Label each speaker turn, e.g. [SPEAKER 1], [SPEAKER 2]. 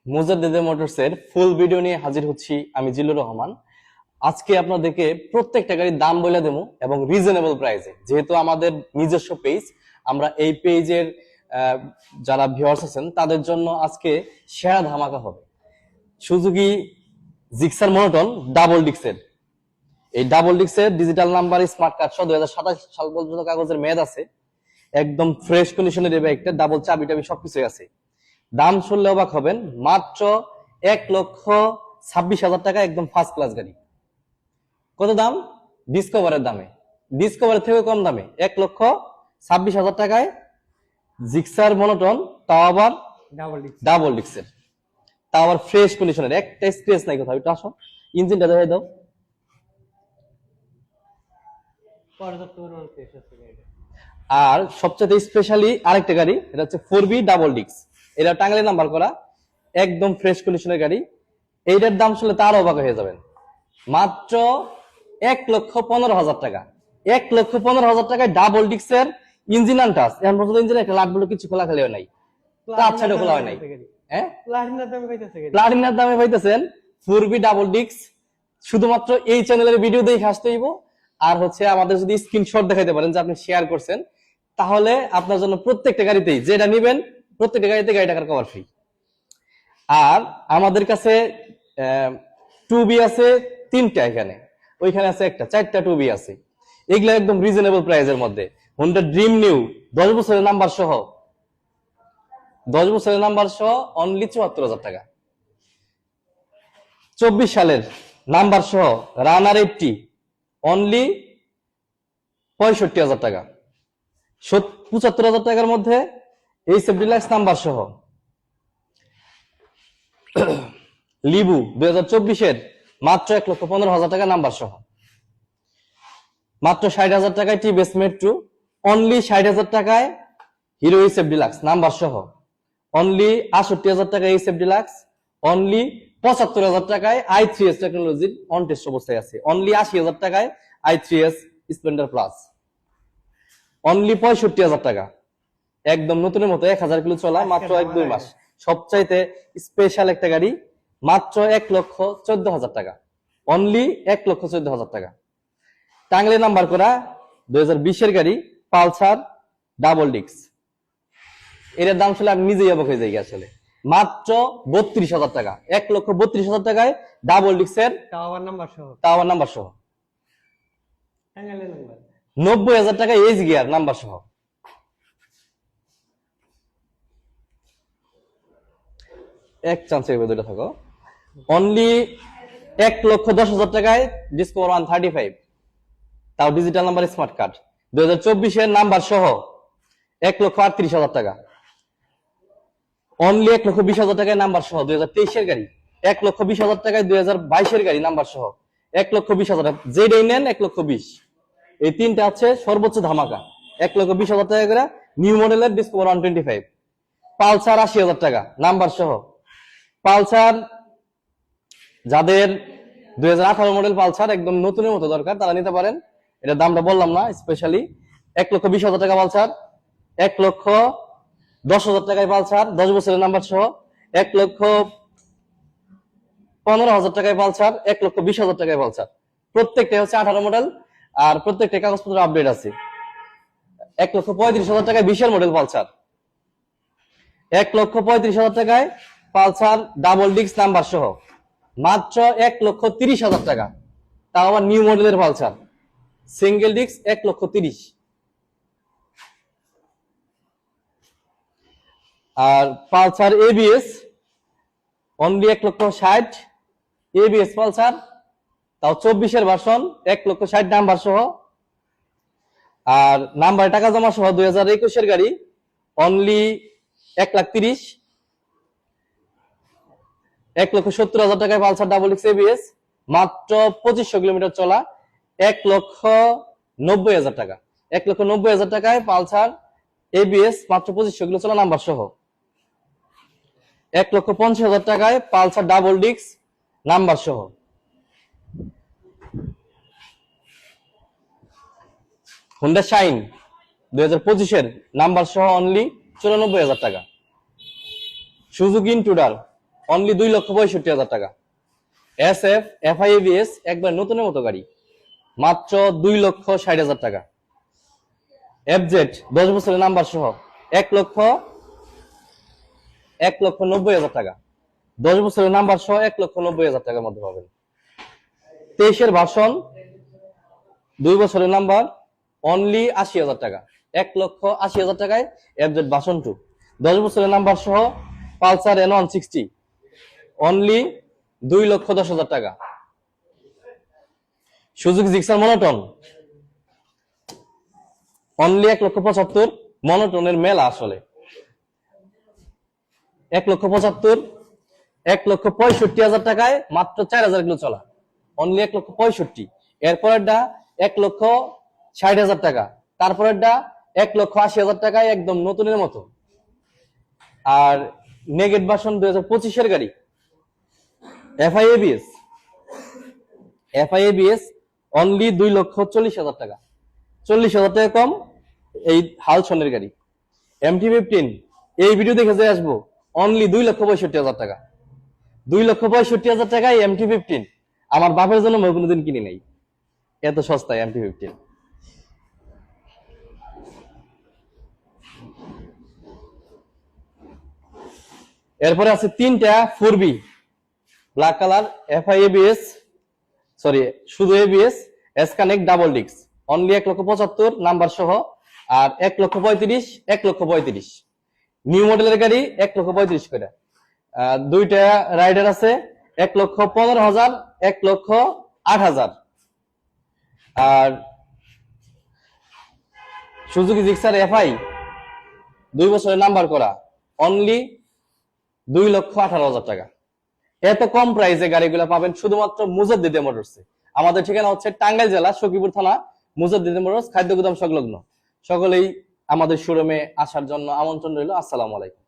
[SPEAKER 1] মুজাদ্দেদে মোটরসের full video নিয়ে হাজির হচ্ছি আমি জিল্লুর রহমান। আজকে আপনাদেরকে প্রত্যেকটা গাড়ির দাম বলে দেবো এবং রিজনেবল প্রাইসে। যেহেতু আমাদের নিজস্ব পেজ, আমরা এই পেজের যারা ভিউয়ার্স আছেন তাদের জন্য আজকে সেরা ধামাকা হবে। সুজুকি জিক্সার মনোটন ডাবল ডিক্সের, এই ডাবল ডিক্সের ডিজিটাল নাম্বার স্মার্ট কার্ড সহ 2027 সাল পর্যন্ত কাগজের মেয়াদ আছে। একদম ফ্রেশ কন্ডিশনের এই বাইকটা, ডাবল চাবি টাবি সবকিছুই আছে। দাম শুনলে অবাক হবেন, মাত্র 1,26,000 টাকা, একদম ফার্স্ট ক্লাস গাড়ি। কত দাম? ডিসকভারের দামে, ডিসকভারের থেকে কম দামে 1,26,000 টাকায় জিক্সার মনোটন, তাও আবার ডাবল ডিক্সের, তাও আবার ফ্রেশ কন্ডিশনের, একটা স্ক্র্যাচ নাই কোথাও। একটু আসো, ইঞ্জিনটা দেখাই দাও। আর সবচেয়ে স্পেশালি আরেকটা গাড়ি, এটা হচ্ছে 4B ডাবল ডিক্স, এটা টাঙ্গাইলে নাম্বার করা, একদম ফ্রেশ কন্ডিশনের গাড়ি। এইটার দাম শুনলে তার অবাক হয়ে যাবেন, মাত্র 1,15,000 টাকা। 1,15,000 টাকায় ডাবল ডিক্সের ইঞ্জিন আনটাস, এখন পর্যন্ত ইঞ্জিন একটা লাট বলে কিছু খোলা খালিও নাই, সাইডে খোলা হয় নাই। হ্যাঁ, প্লাটিনার দামে পাইতেছেন 4B ডাবল ডিক্স। শুধুমাত্র এই চ্যানেলের ভিডিও দেখে আসতে হইব, আর হচ্ছে আমাদের যদি স্ক্রিনশট দেখাইতে পারেন যে আপনি শেয়ার করছেন, তাহলে আপনার জন্য প্রত্যেকটা গাড়িতেই যেটা নিবেন প্রত্যেকটা গাড়িতে গাড়ি টাকার কভার ফ্রি। আর আমাদের কাছে 2B আছে 3টা, এখানে ওইখানে আছে একটা, 4টা 2B আছে। এগুলো একদম রিজনেবল প্রাইসের মধ্যে। হোন্ডা ড্রিম নিউ 10 বছরের নাম্বার সহ, 10 বছরের নাম্বার সহ অনলি 74,000 টাকা। 24 সালের নাম্বার সহ রানার 80 অনলি 65,000 টাকা। 75,000 টাকার মধ্যে এই ডিলাক্স নাম্বার সহ লিবু 2024-এর মাত্র 1,15,000 টাকা নাম্বার সহ। মাত্র 60,000 টাকায় টিভিএস মেট্রো, অনলি 60,000 টাকায় হিরো এইচএফ ডিলাক্স নাম্বার সহ, অনলি 68,000 টাকায় এইচএফ ডিলাক্স, অনলি 75,000 টাকায় i3s টেকনোলজির অন টেস্ট অবস্থায় আছে, অনলি 80,000 টাকায় i3s স্প্লেন্ডার প্লাস, অনলি 65,000 টাকা একদম নতুনের মতো 1,000 কিলো চলা, মাত্র 1-2 মাস। সবচাইতে স্পেশাল একটা গাড়ি, মাত্র 1,14,000 টাকা, অনলি 1,14,000 টাকা। টাঙ্গাইলে নাম্বার করা 2020-এর গাড়ি পালসার ডাবল ডিক্স, এটার দাম শুনলে আমি নিজেই অবাক হয়ে যাই আসলে। মাত্র 32,000 টাকা, 1,32,000 টাকায় ডাবল ডিক্সের, তাও আবার নাম্বার সহ। 90,000 টাকা এইচ গিয়ার নাম্বার সহ। এক চান্সের দুটো থাকো, অনলি 1,10,000 টাকায় ডিসকভার 135, তাও ডিজিটাল নাম্বার স্মার্ট কার্ড, 2024-এর নাম্বার সহ 1,38,000 টাকা। অনলি 1,20,000 টাকায় নাম্বার সহ 2023-এর গাড়ি, 1,20,000 টাকায় 2022-এর গাড়ি নাম্বার সহ, 1,20,000 টাকা। যেটাই নেন 1,20,000, এই তিনটা আছে সর্বোচ্চ ধামাকা। 1,20,000 টাকা করে নিউ মডেলের ডিসকভার 125, পালসার 80,000 টাকা নাম্বার সহ। পালসার যাদের 2018 মডেল পালসার একদম নতুনের মতো দরকার, তারা নিতে পারেন। এটা দামটা বললাম না স্পেশালি, 1,20,000 টাকা পালসার, 1,10,000 টাকায় পালসার 10 বছরের নাম্বার সহ, 1,15,000 টাকায় পালসার, 1,20,000 টাকায় পালসার। প্রত্যেকটা হচ্ছে 18 মডেল, আর প্রত্যেকটা কাগজপত্র আপডেট আছে। 1,35,000 টাকায় 20-এর মডেল পালসার, 1,35,000 টাকায় পালসার ডাবল ডিক্স নাম্বার সহ, মাত্র 1,30,000 টাকা, তাও আবার নিউ মডেলের পালসার সিঙ্গেল ডিক্স 1,30,000। আর Pulsar ABS only 1,60,000, ABS Pulsar, তাও 24-এর ভার্সন 1,60,000 নাম্বার সহ। আর নাম্বার টাকা জমা সহ 2021-এর গাড়ি অনলি 1,30,000, 1,70,000 টাকায় পালসার ডাবল ডিক্স এবিএস, মাত্র 2500 কিলোমিটার চলা, 1,90,000 টাকা। 1,90,000 টাকায় পালসার এবিএস, মাত্র 2500 কিলো চলা নাম্বার সহ। 1,50,000 টাকায় পালসার ডাবল ডিক্স নাম্বার সহ। হোন্ডা শাইন 2025-এর নাম্বার সহ অনলি 94,000 টাকা। সুজুকি ইন্ট্রুডার অনলি 2,65,000 টাকা। SF FI ABS একবার নতুনের মতো গাড়ি, মাত্র 2,60,000 টাকা। FZ 10 বছরের নাম্বার সহ 1,90,000 টাকা। 10 বছরের নাম্বার সহ 1,90,000 টাকার মধ্যে পাবেন। 23-এর ভার্সন 2 বছরের নাম্বার অনলি 80,000 টাকা। 1,80,000 টাকায় FZ ভার্সন 2 10 বছরের নাম্বার সহ পালসার N160 অনলি 2,10,000 টাকা। Suzuki Gixxer monotone only 1,75,000। মনোটনের মেলা আসলে 1,75,000। 1,65,000 টাকায় মাত্র 4,000 কিলো চলা, অনলি 1,65,000। এরপরেরটা 1,60,000 টাকা, তারপরেরটা 1,80,000 টাকায় একদম নতুনের মতো। আর নেগেট ভার্সন 2025-এর গাড়ি FI ABS অনলি 2,40,000 টাকা। 40,000 টাকা কম এই হালসনের গাড়ি। MT-15 এই ভিডিও দেখে যে আসবো অনলি 2,65,000 টাকা। 2,65,000 টাকায় MT-15 আমার বাপের জন্য মই কোনোদিন কিনি নাই, এত সস্তায় MT-15। এরপরে আছে 3টা 4B black colour FI ABS, sorry শুধু ABS S connect double disc only 1,75,000 number সহ। আর 1,35,000 1,35,000 নিউ মডেলের গাড়ি 1,35,000 করে। দুইটা রাইডার আছে 1,15,000 1,08,000। আর সুজুকি জিক্সার FI 2 বছরের নাম্বার করা অনলি 2,18,000 টাকা। এত কম প্রাইসে গাড়িগুলো পাবেন শুধুমাত্র মুজাদ্দিদে মোটরসে। আমাদের ঠিকানা হচ্ছে টাঙ্গাইল জেলা সখীপুর থানা, মুজাদ্দিদে মোটরস, খাদ্য গুদাম সংলগ্ন। সকলেই আমাদের শোরুমে আসার জন্য আমন্ত্রণ রইল। আসসালামু আলাইকুম।